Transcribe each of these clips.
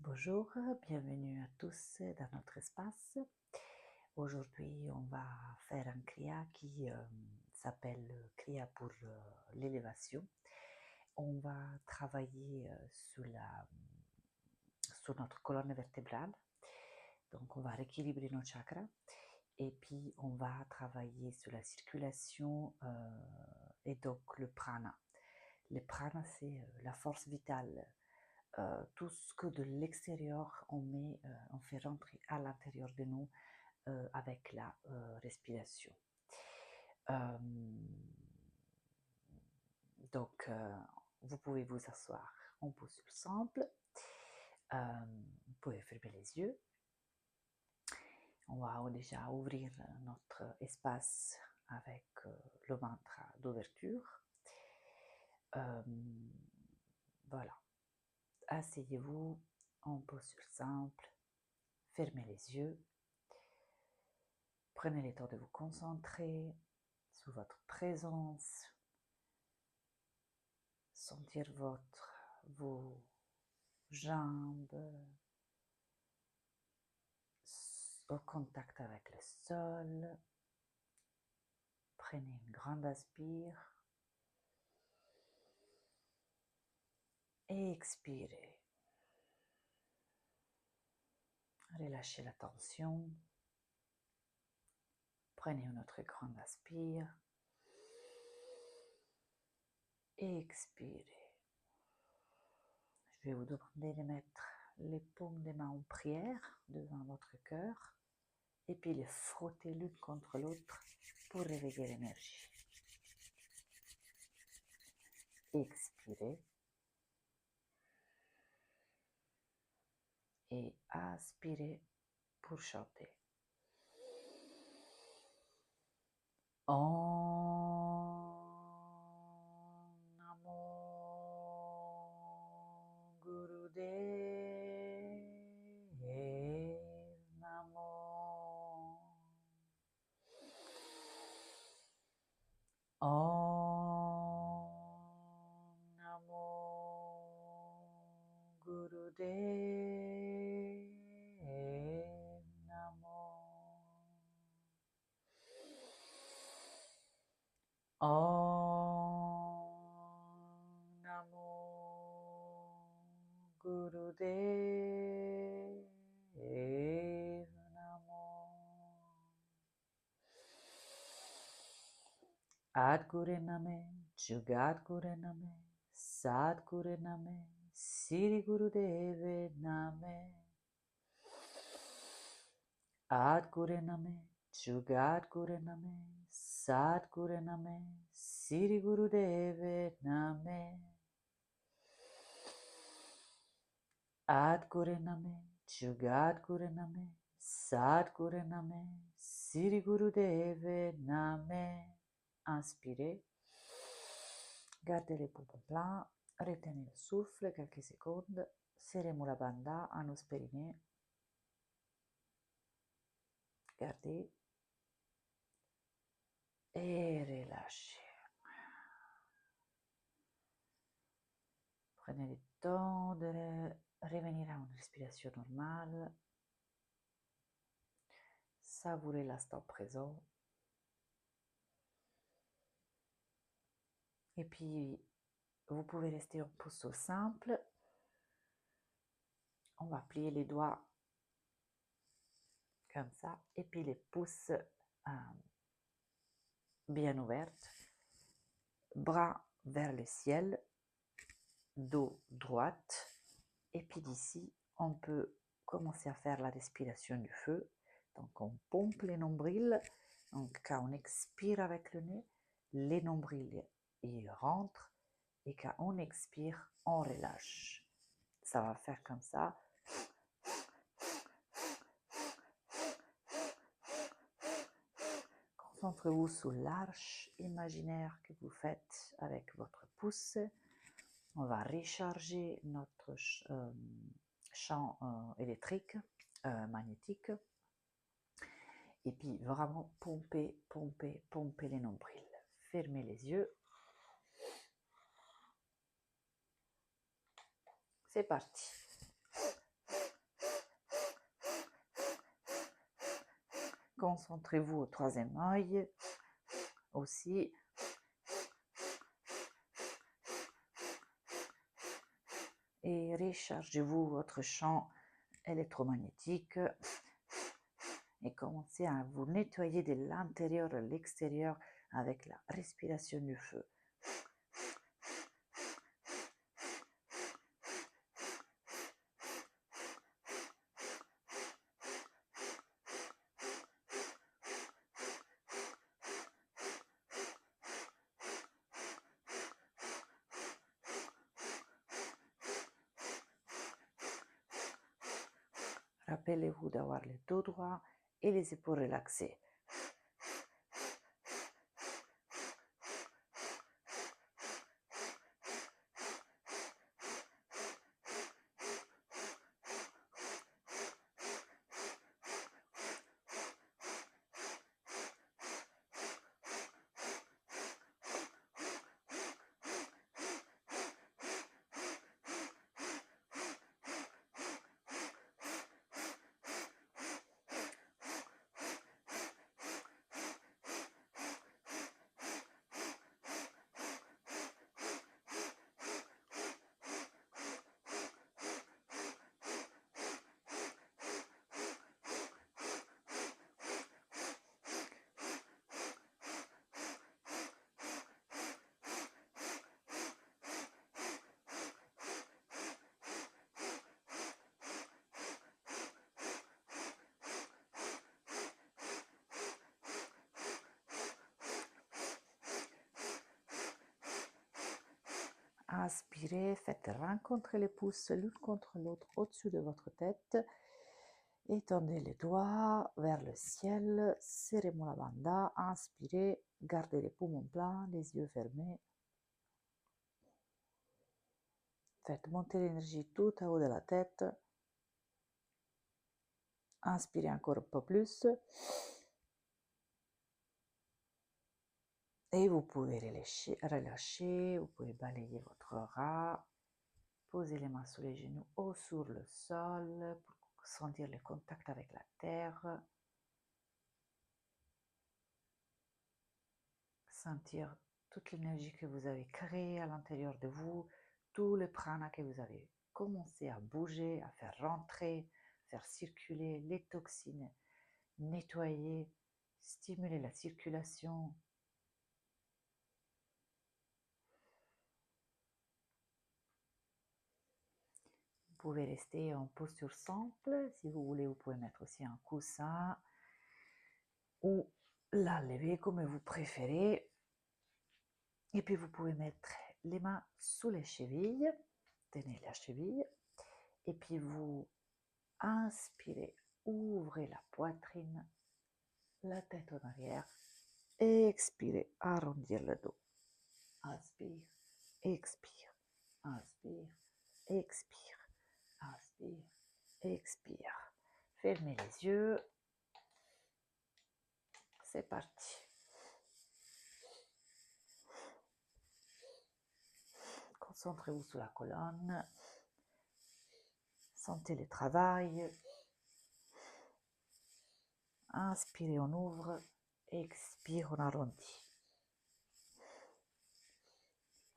Bonjour, bienvenue à tous dans notre espace. Aujourd'hui, on va faire un kriya qui s'appelle kriya pour l'élévation. On va travailler sur notre colonne vertébrale. Donc, on va rééquilibrer nos chakras. Et puis, on va travailler sur la circulation et donc le prana. Le prana, c'est la force vitale. Tout ce que de l'extérieur on fait rentrer à l'intérieur de nous avec la respiration. Donc, vous pouvez vous asseoir en posture simple. Vous pouvez fermer les yeux. On va déjà ouvrir notre espace avec le mantra d'ouverture. Voilà. Asseyez-vous en posture simple. Fermez les yeux. Prenez le temps de vous concentrer sur votre présence, sentir vos jambes au contact avec le sol. Prenez une grande inspire et expirez. Relâchez la tension. Prenez une autre grande inspire et expirez. Je vais vous demander de mettre les paumes des mains en prière devant votre cœur et puis les frotter l'une contre l'autre pour réveiller l'énergie. Expirez et aspirez pour chanter. Om Namo Gurudev Namo. Om Namo Gurudev Namo. Om Namo Gurudev Namo. Adgure Name, Jugadgure Name, Sadgure Name, Siri Gurudeve Name. Adgure Name, Jugadgure Name, Sadgure Name, Siri Gurudeve Name. Adgure Name, Jugadgure Name, Sadgure Name, Siri Gurudeve Name. Inspirez. Gardez les poumons pleins. Retenez le souffle quelques secondes. Serrez la banda, anus périnée. Gardez. Et relâchez. Prenez le temps de revenir à une respiration normale. Savourez l'instant présent. Et puis, vous pouvez rester en posture simple. On va plier les doigts comme ça. Et puis les pouces bien ouvertes. Bras vers le ciel. Dos droite. Et puis d'ici, on peut commencer à faire la respiration du feu. Donc on pompe les nombrils. Donc quand on expire avec le nez, les nombrils ils rentrent. Et quand on expire, on relâche. Ça va faire comme ça. Concentrez-vous sur l'arche imaginaire que vous faites avec votre pouce. On va recharger notre champ électrique, magnétique. Et puis vraiment pomper, pomper, pomper les nombrils. Fermez les yeux. C'est parti. Concentrez-vous au troisième œil aussi. Et rechargez-vous votre champ électromagnétique et commencez à vous nettoyer de l'intérieur à l'extérieur avec la respiration du feu. Rappelez-vous d'avoir le dos droit et les épaules relaxées. Inspirez, faites rencontrer les pouces l'une contre l'autre au-dessus de votre tête. Étendez les doigts vers le ciel, serrez la banda, inspirez, gardez les poumons pleins, les yeux fermés. Faites monter l'énergie tout en haut de la tête. Inspirez encore un peu plus. Et vous pouvez relâcher, vous pouvez balayer votre aura. Posez les mains sous les genoux ou sur le sol pour sentir le contact avec la terre. Sentir toute l'énergie que vous avez créée à l'intérieur de vous, tout le prana que vous avez commencé à bouger, à faire rentrer, faire circuler les toxines, nettoyer, stimuler la circulation. Vous pouvez rester en posture simple. Si vous voulez, vous pouvez mettre aussi un coussin ou la lever comme vous préférez. Et puis vous pouvez mettre les mains sous les chevilles, tenez la cheville, et puis vous inspirez, ouvrez la poitrine, la tête en arrière, expirez, arrondir le dos. Inspire, expire, inspire, expire, inspire, expire. Fermez les yeux. C'est parti. Concentrez-vous sur la colonne. Sentez le travail. Inspirez, on ouvre. Expire, on arrondit.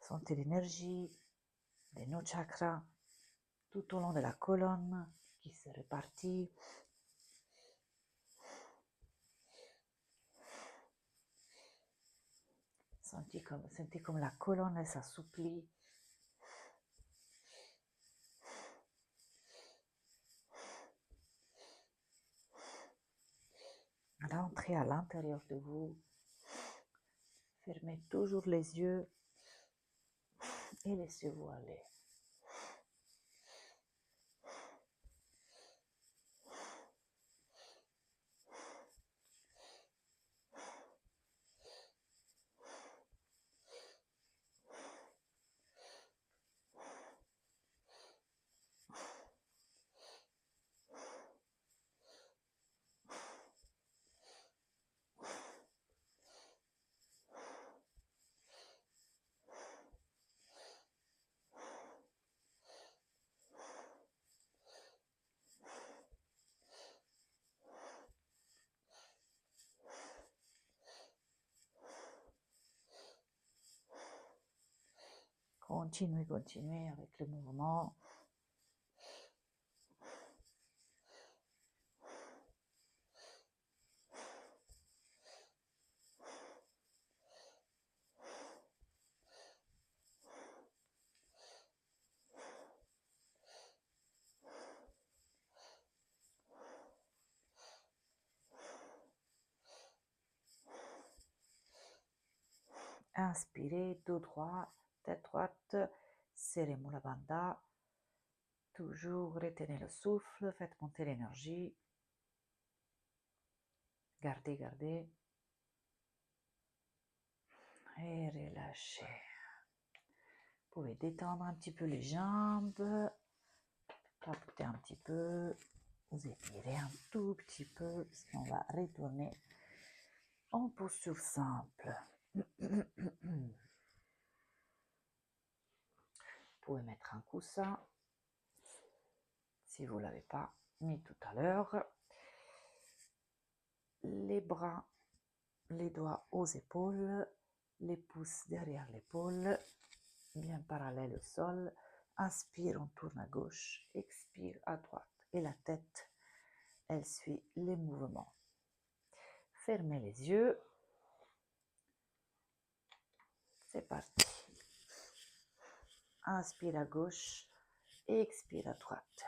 Sentez l'énergie de nos chakras tout au long de la colonne qui se répartit. Sentez comme la colonne s'assouplit. Rentrez à l'intérieur de vous. Fermez toujours les yeux et laissez-vous aller. continuez avec le mouvement. Inspirez, dos droit, tête droite, serrez Mula Bandha. Toujours retenez le souffle, faites monter l'énergie. Gardez, gardez. Et relâchez. Vous pouvez détendre un petit peu les jambes. Tapoter un petit peu. Vous étirez un tout petit peu. Parce qu'on va retourner en posture simple. Vous pouvez mettre un coussin si vous ne l'avez pas mis tout à l'heure. Les bras, les doigts aux épaules, les pouces derrière l'épaule, bien parallèles au sol. Inspire, on tourne à gauche, expire à droite. Et la tête, elle suit les mouvements. Fermez les yeux. C'est parti. Inspire à gauche, expire à droite.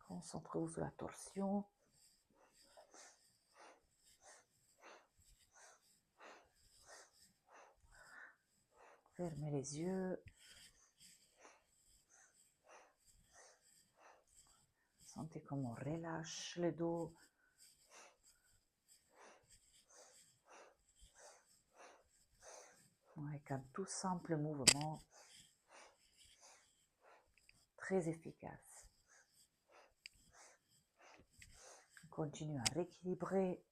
Concentrez-vous sur la torsion. Fermez les yeux. Sentez comment on relâche le dos. Avec un tout simple mouvement très efficace. On continue à rééquilibrer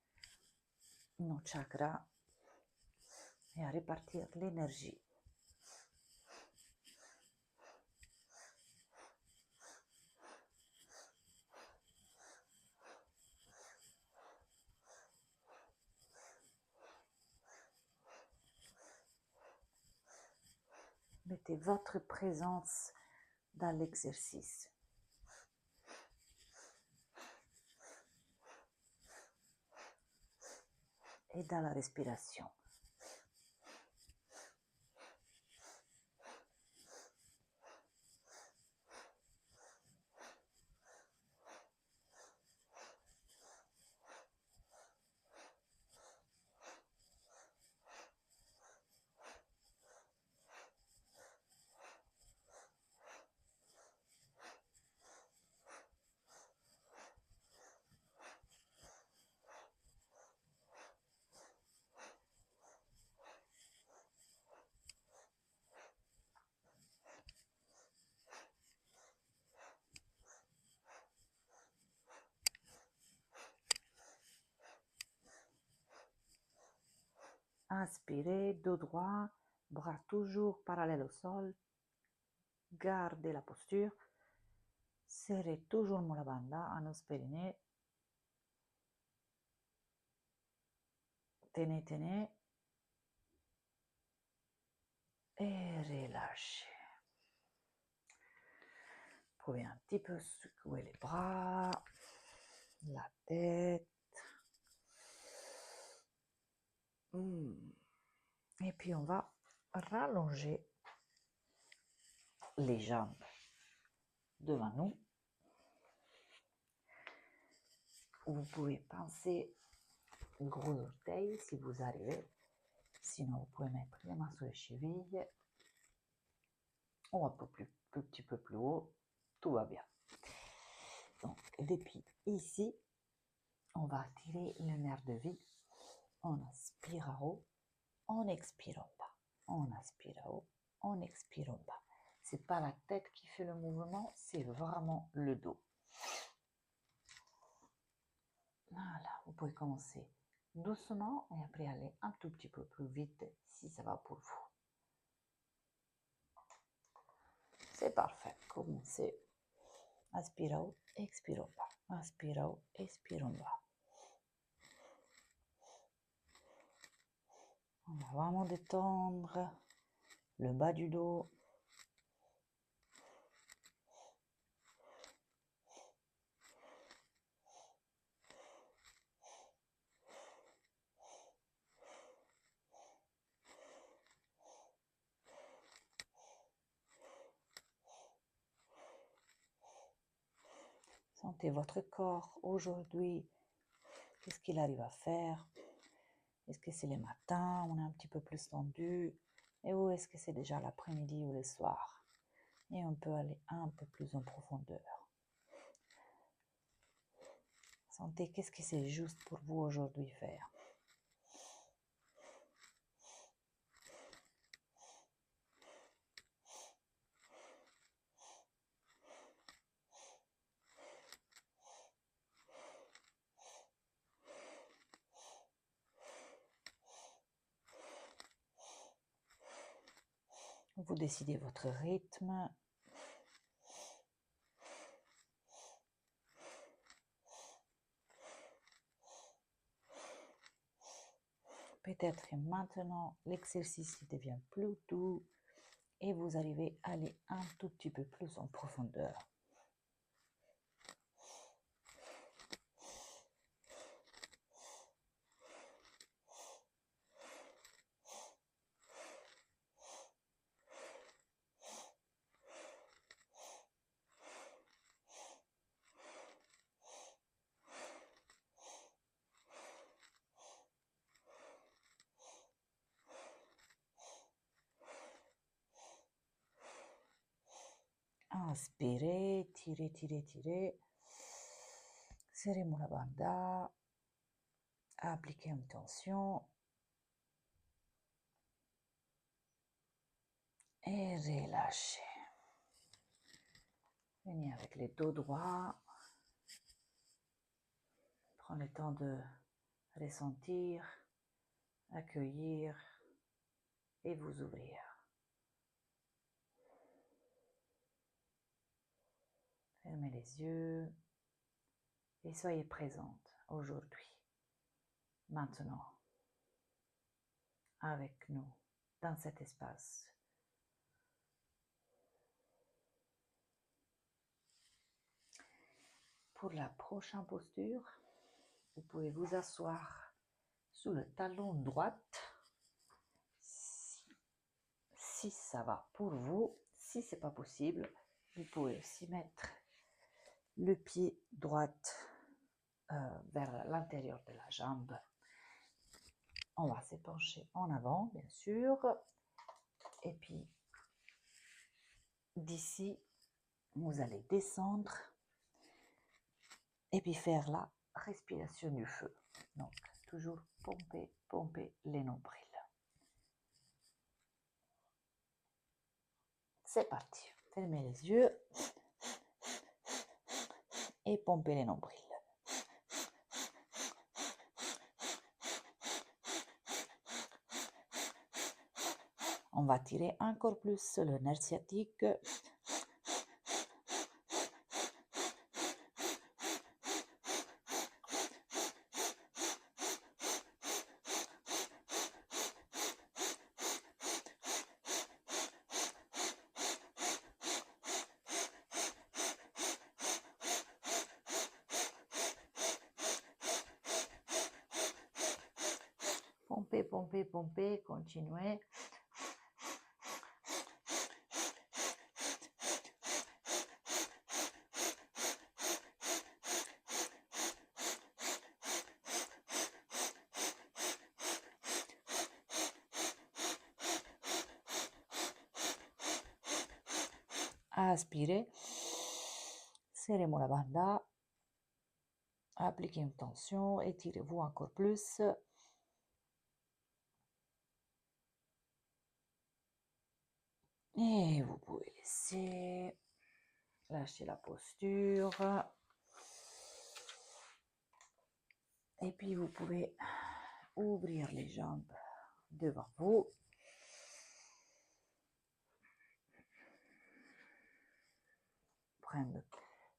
nos chakras et à répartir l'énergie. Mettez votre présence dans l'exercice. Et dans la respiration. Inspirez, dos droit, bras toujours parallèles au sol. Gardez la posture. Serrez toujours Mula Bandha, anus périnée. Tenez, tenez. Et relâchez. Vous pouvez un petit peu secouer les bras, la tête. Et puis on va rallonger les jambes devant nous. Vous pouvez pincer gros orteils si vous arrivez. Sinon, vous pouvez mettre les mains sur les chevilles. Ou un petit peu plus haut. Tout va bien. Donc, depuis ici, on va attirer le nerf de vie. On inspire en haut, on expire en bas. On inspire en haut, on expire en bas. C'est pas la tête qui fait le mouvement, c'est vraiment le dos. Voilà, vous pouvez commencer doucement et après aller un tout petit peu plus vite si ça va pour vous. C'est parfait. Commencez. Inspire en haut, expire en bas. Inspire en haut, expire en bas. On va vraiment détendre le bas du dos. Sentez votre corps aujourd'hui. Qu'est-ce qu'il arrive à faire? Est-ce que c'est le matin, on est un petit peu plus tendu? Et ou est-ce que c'est déjà l'après-midi ou le soir? Et on peut aller un peu plus en profondeur. Sentez qu'est-ce que c'est juste pour vous aujourd'hui faire. Vous décidez votre rythme. Peut-être que maintenant, l'exercice devient plus doux et vous arrivez à aller un tout petit peu plus en profondeur. Inspirez, tirez, tirez, tirez. Serrez la banda. Appliquez une tension. Et relâchez. Venez avec les dos droits. Prenez le temps de ressentir, accueillir et vous ouvrir. Fermez les yeux et soyez présente aujourd'hui, maintenant, avec nous, dans cet espace. Pour la prochaine posture, vous pouvez vous asseoir sous le talon droit, si ça va pour vous. Si c'est pas possible, vous pouvez aussi mettre le pied droit vers l'intérieur de la jambe. On va se pencher en avant, bien sûr. Et puis, d'ici, vous allez descendre et puis faire la respiration du feu. Donc, toujours pomper, pomper les nombrils. C'est parti. Fermez les yeux et pompez les nombrils. On va tirer encore plus le nerf sciatique. Pompez, pompez, pompez, continuez. Aspirez, serrez la banda, appliquez une tension, étirez-vous encore plus. Et vous pouvez laisser, lâcher la posture. Et puis vous pouvez ouvrir les jambes devant vous.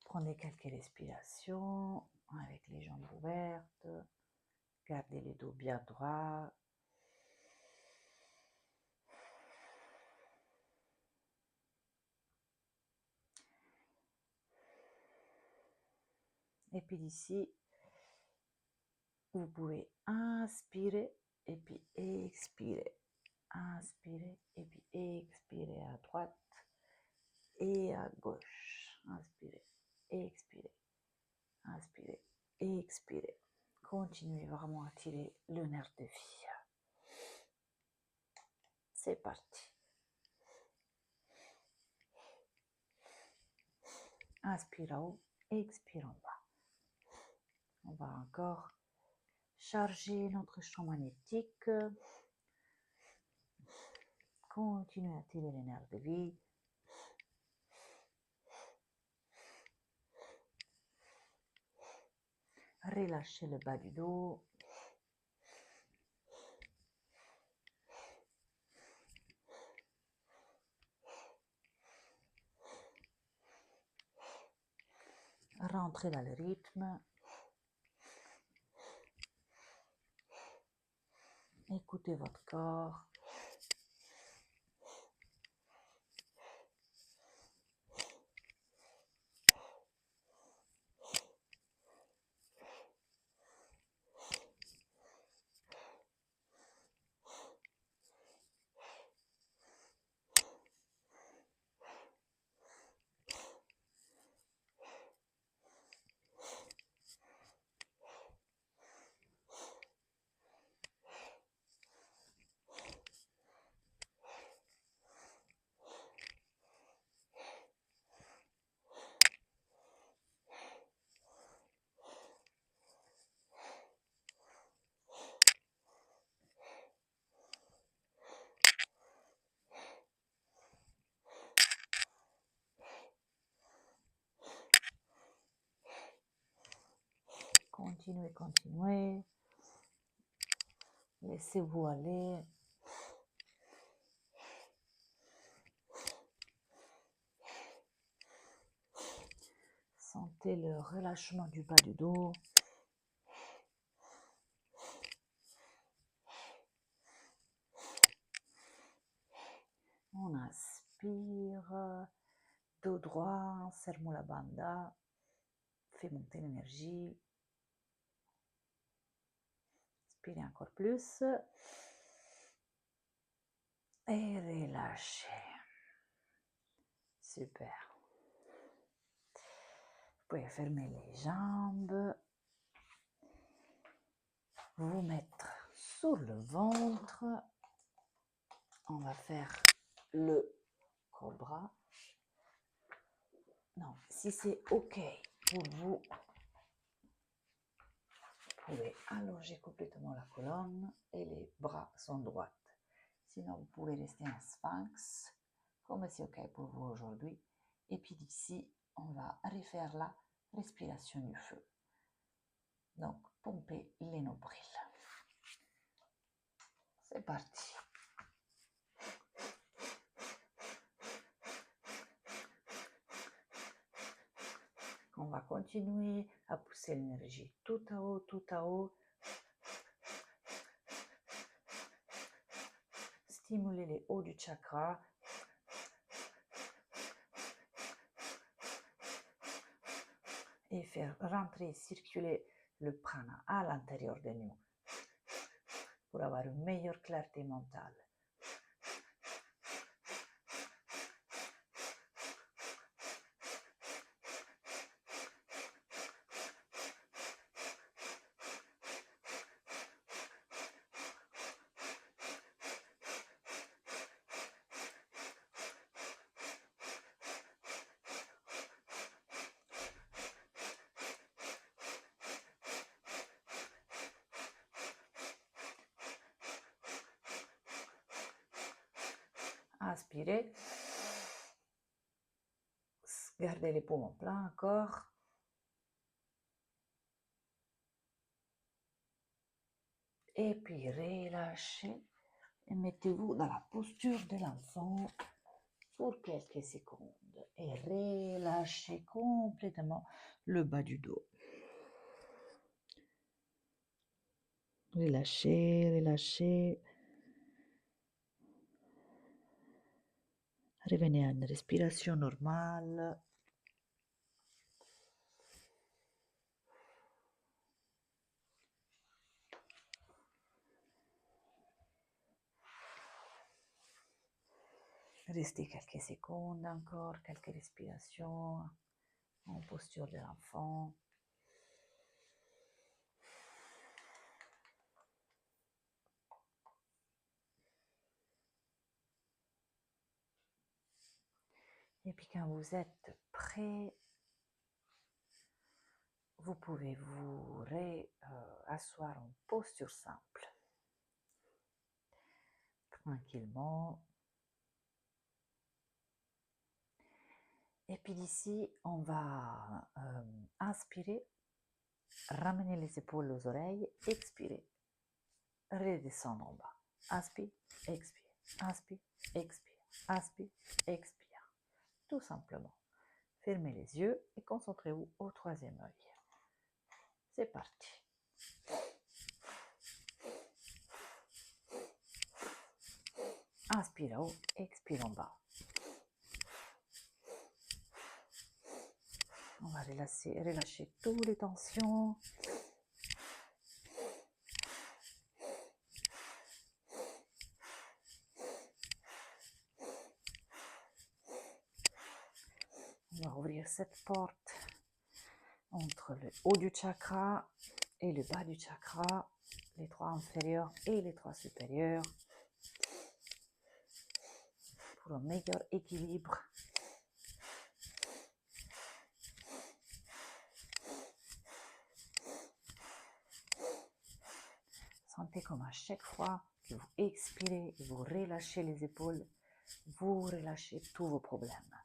Prenez quelques respirations avec les jambes ouvertes. Gardez les dos bien droits. Et puis d'ici, vous pouvez inspirer et puis expirer. Inspirer et puis expirer à droite et à gauche. Inspirez, expirez, inspirez, expirez. Continuez vraiment à tirer le nerf de vie. C'est parti. Inspire en haut, expire en bas. On va encore charger notre champ magnétique. Continuez à tirer les nerfs de vie. Relâchez le bas du dos. Rentrez dans le rythme. Écoutez votre corps. Continuez, continuez. Laissez-vous aller. Sentez le relâchement du bas du dos. On inspire. Dos droit, serrons la banda. Fait monter l'énergie. Inspirez encore plus. Et relâchez. Super. Vous pouvez fermer les jambes. Vous mettre sur le ventre. On va faire le cobra. Non, si c'est OK pour vous, vous pouvez allonger complètement la colonne et les bras sont droits. Sinon, vous pouvez rester en sphinx, comme c'est OK pour vous aujourd'hui. Et puis d'ici, on va refaire la respiration du feu. Donc, pomper les nombrils. C'est parti. On va continuer à pousser l'énergie tout à haut, tout à haut. Stimuler les hauts du chakra. Et faire rentrer, circuler le prana à l'intérieur de nous pour avoir une meilleure clarté mentale. Inspirez. Gardez les poumons pleins encore. Et puis relâchez. Et mettez-vous dans la posture de l'enfant pour quelques secondes. Et relâchez complètement le bas du dos. Relâchez, relâchez. Revenez à une respiration normale. Restez quelques secondes encore, quelques respirations en posture de l'enfant. Et puis quand vous êtes prêt, vous pouvez vous asseoir en posture simple. Tranquillement. Et puis d'ici, on va inspirer, ramener les épaules aux oreilles, expirer, redescendre en bas. Inspire, expire, inspire, expire, inspire, expire. Tout simplement. Fermez les yeux et concentrez-vous au troisième œil. C'est parti. Inspire en haut, expire en bas. On va relâcher toutes les tensions. On va ouvrir cette porte entre le haut du chakra et le bas du chakra, les trois inférieurs et les trois supérieurs, pour un meilleur équilibre. Sentez comme à chaque fois que vous expirez et vous relâchez les épaules, vous relâchez tous vos problèmes.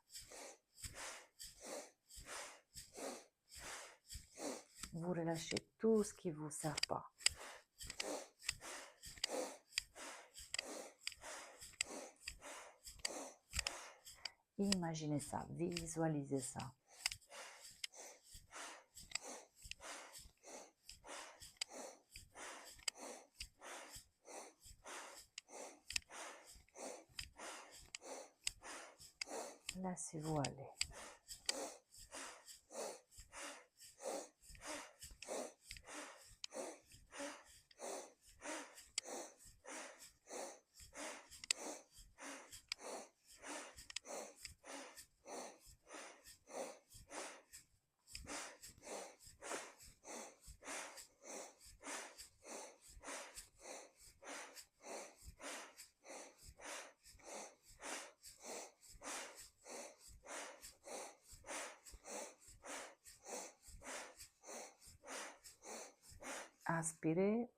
Vous relâchez tout ce qui ne vous sert pas. Imaginez ça, visualisez ça. Laissez-vous aller. Inspirez,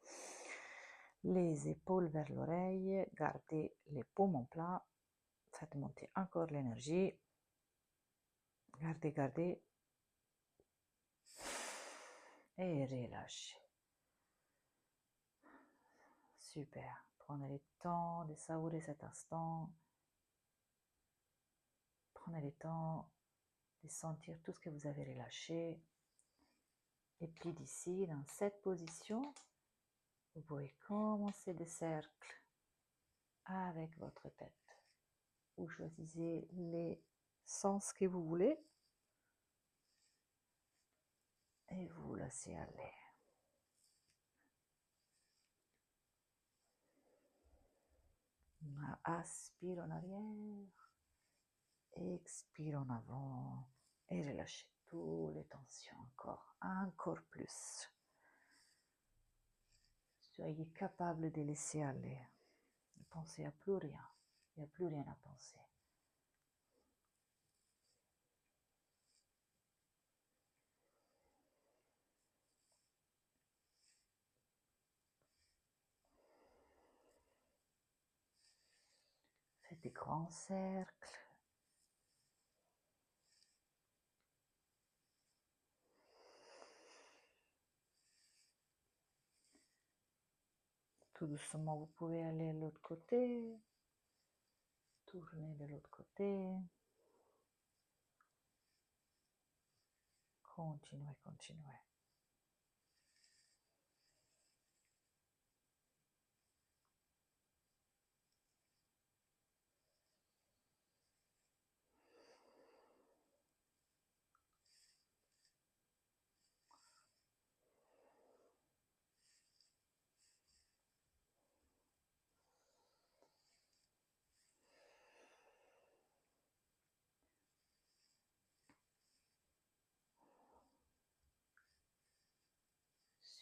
les épaules vers l'oreille, gardez les poumons plats, faites monter encore l'énergie, gardez, gardez, et relâchez. Super, prenez le temps de savourer cet instant, prenez le temps de sentir tout ce que vous avez relâché, et puis d'ici, dans cette position, vous pouvez commencer des cercles avec votre tête. Vous choisissez les sens que vous voulez et vous laissez aller. Aspire en arrière, expire en avant et relâchez toutes les tensions encore plus. Soyez capable de laisser aller. Ne pensez à plus rien. Il n'y a plus rien à penser. Faites des grands cercles. Tout doucement, vous pouvez aller de l'autre côté. Tournez de l'autre côté. Continuez, continuez.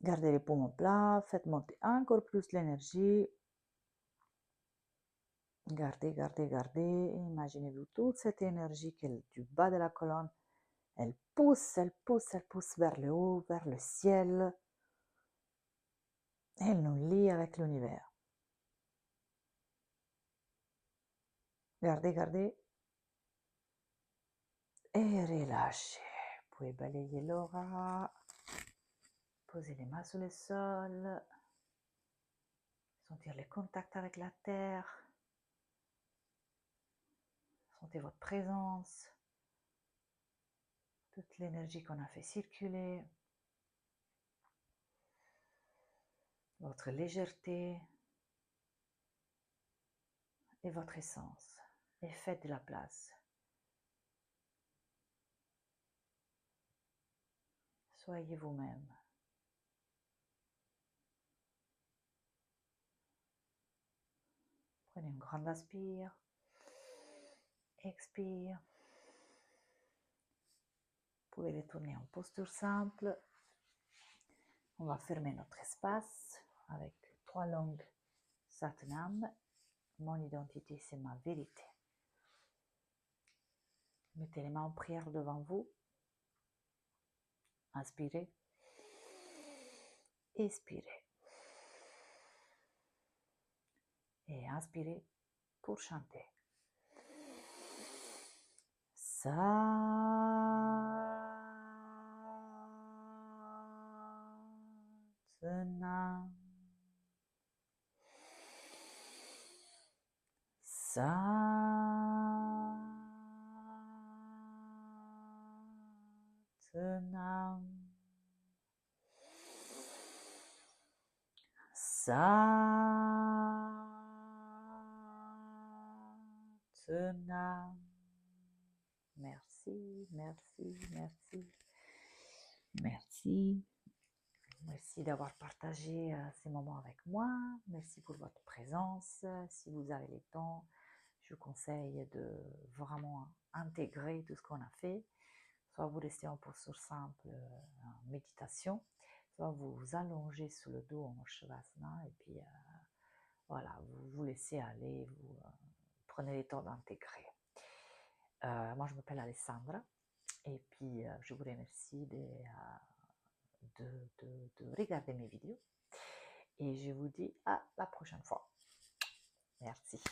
Gardez les poumons plats, faites monter encore plus l'énergie. Gardez, gardez, gardez. Imaginez-vous toute cette énergie qui est du bas de la colonne. Elle pousse, elle pousse, elle pousse vers le haut, vers le ciel. Elle nous lie avec l'univers. Gardez, gardez. Et relâchez. Vous pouvez balayer l'aura. Posez les mains sur le sol. Sentir le contact avec la terre. Sentez votre présence. Toute l'énergie qu'on a fait circuler. Votre légèreté. Et votre essence. Et faites de la place. Soyez vous-même. Prenez une grande inspire. Expire. Vous pouvez retourner en posture simple. On va fermer notre espace avec 3 langues Satnam. Mon identité, c'est ma vérité. Mettez les mains en prière devant vous. Inspirez. Expirez. Et inspirez pour chanter. Satnam. Satnam. Satnam. Merci, merci, merci. Merci. Merci d'avoir partagé ces moments avec moi. Merci pour votre présence. Si vous avez le temps, je vous conseille de vraiment intégrer tout ce qu'on a fait. Soit vous restez en posture simple, en méditation, soit vous vous allongez sur le dos en Shavasana et puis voilà, vous vous laissez aller, vous prenez le temps d'intégrer. Moi, je m'appelle Alessandra et puis je vous remercie de regarder mes vidéos et je vous dis à la prochaine fois. Merci.